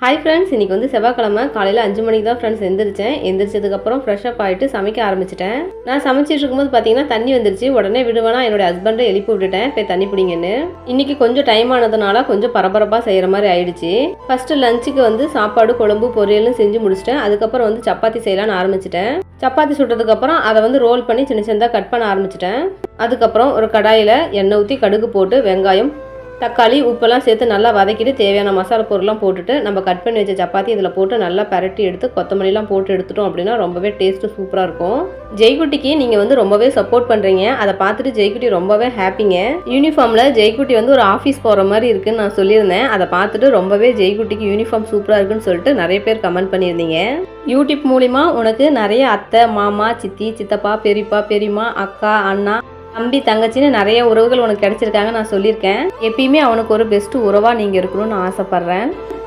Hi friends, இன்றைக்கி வந்து செவ்வாய்க்கிழமை காலையில் 5 மணிக்கு தான் ஃப்ரெண்ட்ஸ் எந்திரிச்சேன். எந்திரிச்சதுக்கப்புறம் ஃப்ரெஷ்அப் ஆகிட்டு சமைக்க ஆரம்பிச்சிட்டேன். நான் சமைச்சிட்டு இருக்கும்போது பார்த்தீங்கன்னா தண்ணி வந்துருச்சு. உடனே விடுவேனா என்னோட ஹஸ்பண்டை எழுப்பி விட்டுட்டேன், போய் தண்ணி பிடிங்கன்னு. இன்றைக்கி கொஞ்சம் டைம் ஆனதுனால கொஞ்சம் பரபரப்பாக செய்கிற மாதிரி ஆயிடுச்சு. ஃபஸ்ட்டு லஞ்சுக்கு வந்து சாப்பாடு, குழம்பு, பொரியல்னு செஞ்சு முடிச்சிட்டேன். அதுக்கப்புறம் வந்து சப்பாத்தி செய்யலான்னு ஆரம்பிச்சிட்டேன். சப்பாத்தி சுட்டதுக்கப்புறம் அதை வந்து ரோல் பண்ணி சின்ன சின்னதாக கட் பண்ண ஆரம்பிச்சிட்டேன். அதுக்கப்புறம் ஒரு கடாயில் எண்ணெய் ஊற்றி கடுகு போட்டு வெங்காயம், தக்காளி, உப்பெல்லாம் சேர்த்து நல்லா வதக்கிட்டு தேவையான மசாலா பொருள்லாம் போட்டுட்டு நம்ம கட் பண்ணி வச்ச சப்பாத்தி இதில் போட்டு நல்லா பரட்டி எடுத்து கொத்தமல்லிலாம் போட்டு எடுத்துட்டோம் அப்படின்னா ரொம்பவே டேஸ்ட்டு சூப்பராக இருக்கும். ஜெய்குட்டிக்கு நீங்கள் வந்து ரொம்பவே சப்போர்ட் பண்ணுறீங்க. அதை பார்த்துட்டு ஜெய்குட்டி ரொம்பவே ஹாப்பிங்க. யூனிஃபார்மில் ஜெய்குட்டி வந்து ஒரு ஆஃபீஸ் போகிற மாதிரி இருக்குன்னு நான் சொல்லியிருந்தேன். அதை பார்த்துட்டு ரொம்பவே ஜெய்குட்டிக்கு யூனிஃபார்ம் சூப்பராக இருக்குன்னு சொல்லிட்டு நிறைய பேர் கமெண்ட் பண்ணியிருந்தீங்க. யூடியூப் மூலிமா உனக்கு நிறைய அத்தை, மாமா, சித்தி, சித்தப்பா, பெரியப்பா, பெரியம்மா, அக்கா, அண்ணா, தம்பி, தங்கச்சின்னு நிறைய உறவுகள் உனக்கு கிடைச்சிருக்காங்க நான் சொல்லியிருக்கேன். எப்பயுமே அவனுக்கு ஒரு பெஸ்ட் உறவாக நீங்கள் இருக்கணும்னு ஆசைப்பட்றேன்.